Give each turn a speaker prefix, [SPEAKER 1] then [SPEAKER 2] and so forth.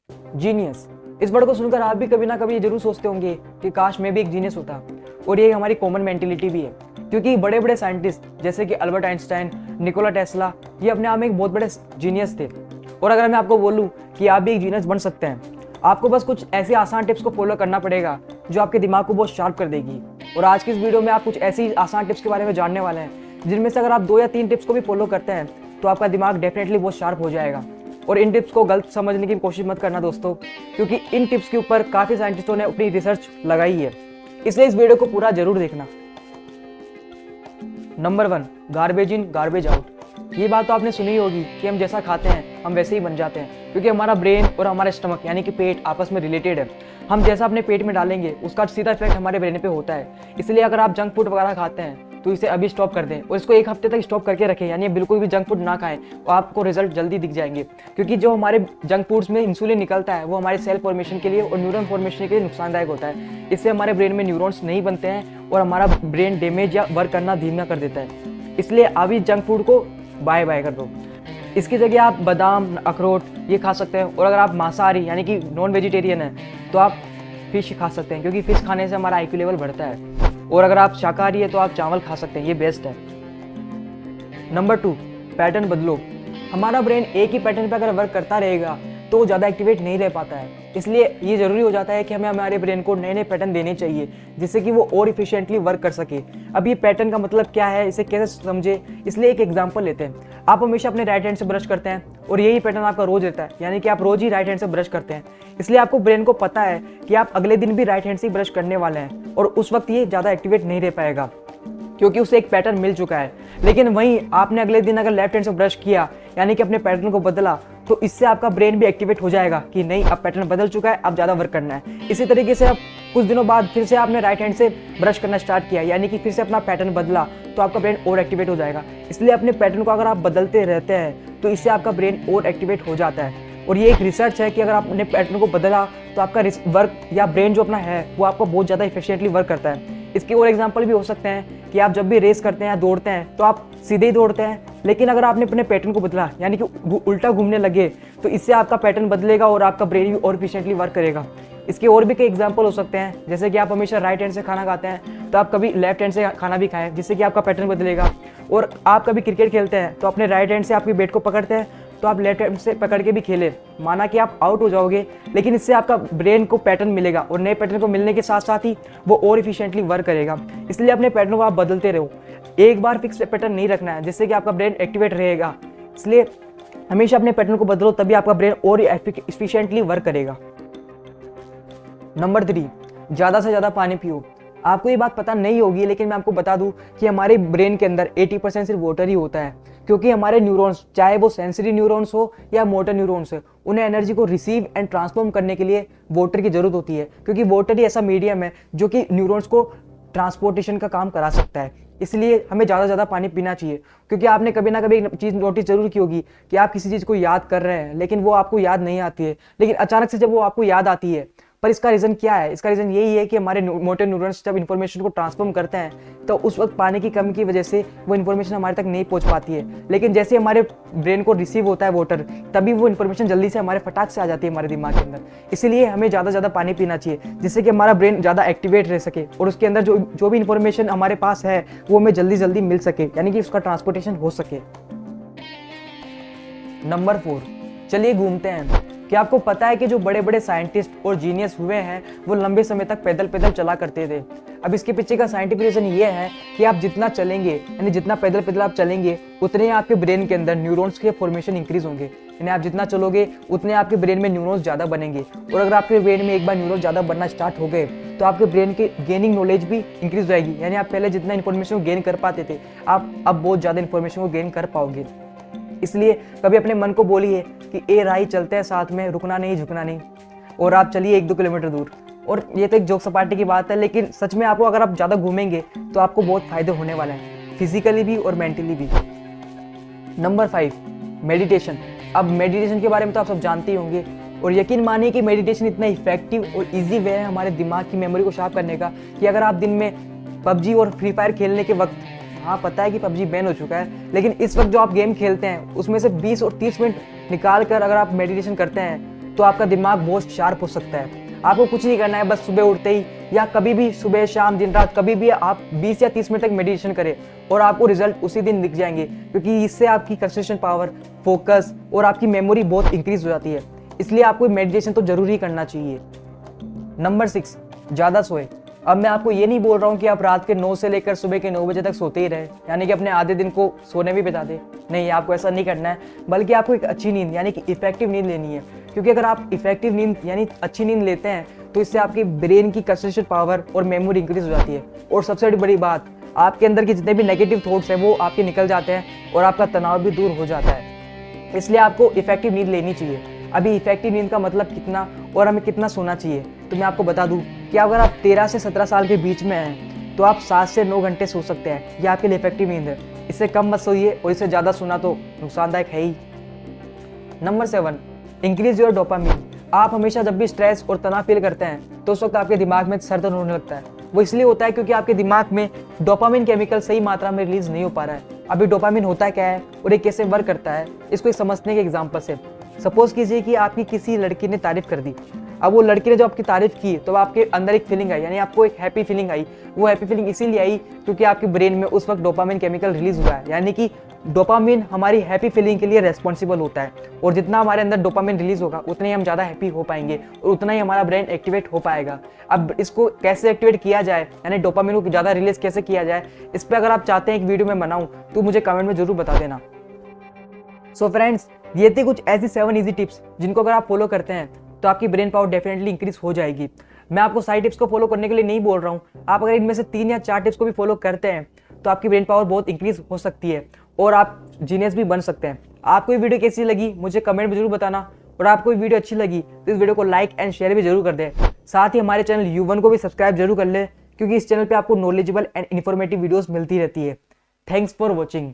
[SPEAKER 1] Genius, इस word को सुनकर आप भी कभी ना कभी ये जरूर सोचते होंगे कि काश मैं भी एक जीनियस होता। और ये हमारी कॉमन मेंटेलिटी भी है, क्योंकि बड़े बड़े साइंटिस्ट जैसे कि अल्बर्ट आइंस्टाइन, निकोला टेस्ला, ये अपने आप में एक बहुत बड़े जीनियस थे। और अगर मैं आपको बोलूँ कि आप भी एक जीनियस बन सकते हैं, आपको बस कुछ ऐसे आसान टिप्स को फॉलो करना पड़ेगा जो आपके दिमाग को बहुत शार्प कर देगी। और आज की इस वीडियो में आप कुछ ऐसी आसान टिप्स के बारे में जानने वाले हैं जिनमें से अगर आप 2 या 3 टिप्स को भी फॉलो करते हैं तो आपका दिमाग डेफिनेटली बहुत शार्प हो जाएगा। और इन टिप्स को गलत समझने की कोशिश मत करना दोस्तों, क्योंकि इन टिप्स के ऊपर काफ़ी साइंटिस्टों ने अपनी रिसर्च लगाई है, इसलिए इस वीडियो को पूरा जरूर देखना। Number 1, garbage in garbage out. ये बात तो आपने सुनी होगी कि हम जैसा खाते हैं हम वैसे ही बन जाते हैं, क्योंकि हमारा ब्रेन और हमारा स्टमक यानी कि पेट आपस में रिलेटेड है। हम जैसा अपने पेट में डालेंगे उसका सीधा इफेक्ट हमारे ब्रेन पे होता है। इसलिए अगर आप जंक फूड वगैरह खाते हैं तो इसे अभी स्टॉप कर दें और इसको 1 हफ्ते तक स्टॉप करके रखें, यानी बिल्कुल भी जंक फूड ना खाएं और आपको रिजल्ट जल्दी दिख जाएंगे। क्योंकि जो हमारे जंक फूड्स में इंसुलिन निकलता है वो हमारे सेल फॉर्मेशन के लिए और न्यूरॉन फॉर्मेशन के लिए नुकसानदायक होता है। इससे हमारे ब्रेन में न्यूरॉन्स नहीं बनते हैं और हमारा ब्रेन डैमेज या वर्क करना धीमा कर देता है। इसलिए अभी जंक फूड को बाय बाय कर दो। इसकी जगह आप बादाम, अखरोट ये खा सकते हैं। और अगर आप मांसाहारी यानी कि नॉन वेजिटेरियन हैं तो आप फिश खा सकते हैं, क्योंकि फिश खाने से हमारा IQ लेवल बढ़ता है। और अगर आप शाकाहारी है तो आप चावल खा सकते हैं, ये बेस्ट है। नंबर 2, पैटर्न बदलो। हमारा ब्रेन एक ही पैटर्न पर अगर वर्क करता रहेगा तो वो ज़्यादा एक्टिवेट नहीं रह पाता है। इसलिए ये ज़रूरी हो जाता है कि हमें हमारे ब्रेन को नए नए पैटर्न देने चाहिए जिससे कि वो और इफिशिएंटली वर्क कर सके। अब ये पैटर्न का मतलब क्या है, इसे कैसे समझे, इसलिए एक एग्जांपल लेते हैं। आप हमेशा अपने राइट हैंड से ब्रश करते हैं और यही पैटर्न आपका रोज रहता है, यानी कि आप रोज ही राइट हैंड से ब्रश करते हैं। इसलिए आपको ब्रेन को पता है कि आप अगले दिन भी राइट हैंड से ही ब्रश करने वाले हैं और उस वक्त ये ज़्यादा एक्टिवेट नहीं रह पाएगा क्योंकि उसे एक पैटर्न मिल चुका है। लेकिन वहीं आपने अगले दिन अगर लेफ्ट हैंड से ब्रश किया यानी कि अपने पैटर्न को बदला तो इससे आपका ब्रेन भी एक्टिवेट हो जाएगा कि नहीं, अब पैटर्न बदल चुका है, अब ज़्यादा वर्क करना है। इसी तरीके से अब कुछ दिनों बाद फिर से आपने राइट हैंड से ब्रश करना स्टार्ट किया यानी कि फिर से अपना पैटर्न बदला तो आपका ब्रेन और एक्टिवेट हो जाएगा। इसलिए अपने पैटर्न को अगर आप बदलते रहते हैं तो इससे आपका ब्रेन और एक्टिवेट हो जाता है। और ये एक रिसर्च है कि अगर आपने पैटर्न को बदला तो आपका वर्क या ब्रेन जो अपना है वो आपका बहुत ज़्यादा इफिशिएंटली वर्क करता है। इसके और एग्जांपल भी हो सकते हैं कि आप जब भी रेस करते हैं या दौड़ते हैं तो आप सीधे ही दौड़ते हैं, लेकिन अगर आपने अपने पैटर्न को बदला यानी कि उल्टा घूमने लगे तो इससे आपका पैटर्न बदलेगा और आपका ब्रेन भी और इफिशिएंटली वर्क करेगा। इसके और भी कई एग्जांपल हो सकते हैं, जैसे कि आप हमेशा राइट हैंड से खाना खाते हैं तो आप कभी लेफ्ट हैंड से खाना भी खाएं जिससे कि आपका पैटर्न बदलेगा। और आप कभी क्रिकेट खेलते हैं तो अपने राइट हैंड से आपकी बैट को पकड़ते हैं तो आप लेफ्ट हैंड से पकड़ के भी खेलें, माना कि आप आउट हो जाओगे लेकिन इससे आपका ब्रेन को पैटर्न मिलेगा और नए पैटर्न को मिलने के साथ साथ ही वो और इफिशिएंटली वर्क करेगा। इसलिए अपने पैटर्न को आप बदलते रहो, एक बार फिक्स पैटर्न नहीं रखना है जिससे कि आपका ब्रेन एक्टिवेट रहेगा। इसलिए हमेशा अपने पैटर्न को बदलो, तभी आपका ब्रेन और इफिशिएंटली वर्क करेगा। नंबर 3, ज़्यादा से ज़्यादा पानी पियो। आपको ये बात पता नहीं होगी लेकिन मैं आपको बता दूं कि हमारे ब्रेन के अंदर 80% सिर्फ वाटर ही होता है, क्योंकि हमारे न्यूरॉन्स चाहे वो सेंसरी न्यूरॉन्स हो या मोटर न्यूरॉन्स हो, उन्हें एनर्जी को रिसीव एंड ट्रांसफॉर्म करने के लिए वाटर की जरूरत होती है, क्योंकि वाटर ही ऐसा मीडियम है जो कि न्यूरॉन्स को ट्रांसपोर्टेशन का काम करा सकता है। इसलिए हमें ज़्यादा से ज़्यादा पानी पीना चाहिए, क्योंकि आपने कभी ना कभी एक चीज़ नोटिस जरूर की होगी कि आप किसी चीज़ को याद कर रहे हैं लेकिन वो आपको याद नहीं आती है, लेकिन अचानक से जब वो आपको याद आती है, पर इसका रीज़न क्या है? इसका रीज़न यही है कि हमारे मोटर न्यूरॉन्स जब इन्फॉर्मेशन को ट्रांसफॉर्म करते हैं तो उस वक्त पानी की कमी की वजह से वो इन्फॉर्मेशन हमारे तक नहीं पहुंच पाती है। लेकिन जैसे हमारे ब्रेन को रिसीव होता है वाटर, तभी वो इन्फॉर्मेशन जल्दी से हमारे फटाक से आ जाती है हमारे दिमाग के अंदर। इसीलिए हमें ज़्यादा से ज़्यादा पानी पीना चाहिए जिससे कि हमारा ब्रेन ज़्यादा एक्टिवेट रह सके और उसके अंदर जो भी इन्फॉर्मेशन हमारे पास है वो हमें जल्दी जल्दी मिल सके, यानी कि उसका ट्रांसपोर्टेशन हो सके। नंबर 4, चलिए घूमते हैं। क्या आपको पता है कि जो बड़े बड़े साइंटिस्ट और जीनियस हुए हैं वो लंबे समय तक पैदल पैदल चला करते थे। अब इसके पीछे का साइंटिफिक रीजन ये है कि आप जितना चलेंगे यानी जितना पैदल पैदल आप चलेंगे उतने आपके ब्रेन के अंदर न्यूरॉन्स के फॉर्मेशन इंक्रीज होंगे, यानी आप जितना चलोगे उतने आपके ब्रेन में न्यूरॉन्स ज़्यादा बनेंगे। और अगर आपके ब्रेन में एक बार न्यूरॉन्स ज़्यादा बनना स्टार्ट हो गए तो आपके ब्रेन की गेनिंग नॉलेज भी इंक्रीज रहेगी, यानी आप पहले जितना इन्फॉर्मेशन को गेन कर पाते थे आप अब बहुत ज़्यादा इन्फॉर्मेशन को गेन कर पाओगे। इसलिए कभी अपने मन को बोलिए कि ए राही चलते हैं साथ में, रुकना नहीं झुकना नहीं, और आप चलिए 1-2 किलोमीटर दूर। और ये तो एक जोक सपाटी की बात है, लेकिन सच में आपको अगर आप ज़्यादा घूमेंगे तो आपको बहुत फायदे होने वाले हैं, फिजिकली भी और मेंटली भी। Number 5, meditation. अब मेडिटेशन के बारे में तो आप सब जानते ही होंगे और यकीन मानिए कि मेडिटेशन इतना इफेक्टिव और इजी वे है हमारे दिमाग की मेमोरी को शार्प करने का कि अगर आप दिन में PUBG और फ्री फायर खेलने के वक्त, हाँ पता है कि PUBG बैन हो चुका है, लेकिन इस वक्त जो आप गेम खेलते हैं उसमें से 20 और 30 मिनट निकाल कर अगर आप मेडिटेशन करते हैं तो आपका दिमाग बहुत शार्प हो सकता है। आपको कुछ नहीं करना है, बस सुबह उठते ही या कभी भी, सुबह शाम दिन रात कभी भी आप 20 या 30 मिनट तक मेडिटेशन करें और आपको रिजल्ट उसी दिन दिख जाएंगे, क्योंकि इससे आपकी कंसंट्रेशन पावर, फोकस और आपकी मेमोरी बहुत इंक्रीज हो जाती है। इसलिए आपको मेडिटेशन तो जरूर ही करना चाहिए। नंबर 6, ज़्यादा सोए। अब मैं आपको ये नहीं बोल रहा हूँ कि आप रात के 9 से लेकर सुबह के 9 बजे तक सोते ही रहे, यानी कि अपने आधे दिन को सोने में बिता दे। नहीं, आपको ऐसा नहीं करना है, बल्कि आपको एक अच्छी नींद यानी कि इफेक्टिव नींद लेनी है। क्योंकि अगर आप इफेक्टिव नींद यानी अच्छी नींद लेते हैं तो इससे आपके ब्रेन की कंसंट्रेशन पावर और मेमोरी इंक्रीज हो जाती है। और सबसे बड़ी बात, आपके अंदर के जितने भी नेगेटिव थॉट्स हैं वो आपके निकल जाते हैं और आपका तनाव भी दूर हो जाता है। इसलिए आपको इफेक्टिव नींद लेनी चाहिए। अभी इफेक्टिव नींद का मतलब कितना और हमें कितना सोना चाहिए, तो मैं आपको बता दूं कि अगर आप 13 से 17 साल के बीच में हैं तो आप 7 से 9 घंटे सो सकते हैं। ये आपके लिए इफेक्टिव नींद है। इससे कम मत सोइए और इससे ज़्यादा सोना तो नुकसानदायक है ही। Number 7, increase your dopamine. आप हमेशा जब भी स्ट्रेस और तनाव फील करते हैं तो उस वक्त आपके दिमाग में सर दर्द होने लगता है। वो इसलिए होता है क्योंकि आपके दिमाग में डोपामिन केमिकल सही मात्रा में रिलीज नहीं हो पा रहा है। अभी डोपामिन होता क्या है और ये कैसे वर्क करता है, इसको समझने के एग्जाम्पल से सपोज कीजिए कि आपकी किसी लड़की ने तारीफ कर दी। अब वो लड़की ने जो आपकी तारीफ की तो आपके अंदर एक फीलिंग आई, यानी आपको एक हैप्पी फीलिंग आई। वो हैप्पी फीलिंग इसीलिए आई क्योंकि आपके ब्रेन में उस वक्त डोपामिन केमिकल रिलीज हुआ है। यानी कि डोपामिन हमारी हैप्पी फीलिंग के लिए रेस्पॉन्सिबल होता है, और जितना हमारे अंदर डोपामिन रिलीज होगा उतने ही हम ज़्यादा हैप्पी हो पाएंगे और उतना ही हमारा ब्रेन एक्टिवेट हो पाएगा। अब इसको कैसे एक्टिवेट किया जाए, यानी डोपामिन को ज़्यादा रिलीज कैसे किया जाए, इस पर अगर आप चाहते हैं एक वीडियो में बनाऊँ तो मुझे कमेंट में जरूर बता देना। सो फ्रेंड्स, ये थी कुछ ऐसी 7 इजी टिप्स जिनको अगर आप फॉलो करते हैं तो आपकी ब्रेन पावर डेफिनेटली इंक्रीज हो जाएगी। मैं आपको सारी टिप्स को फॉलो करने के लिए नहीं बोल रहा हूँ। आप अगर इनमें से 3 या 4 टिप्स को भी फॉलो करते हैं तो आपकी ब्रेन पावर बहुत इंक्रीज हो सकती है और आप जीनियस भी बन सकते हैं। आपको ये वीडियो कैसी लगी मुझे कमेंट में जरूर बताना, और आपको ये वीडियो अच्छी लगी तो इस वीडियो को लाइक एंड शेयर भी जरूर कर दें। साथ ही हमारे चैनल U1 को भी सब्सक्राइब जरूर कर ले, क्योंकि इस चैनल पर आपको नॉलेजेबल एंड इन्फॉर्मेटिव वीडियोज़ मिलती रहती है। Thanks for watching.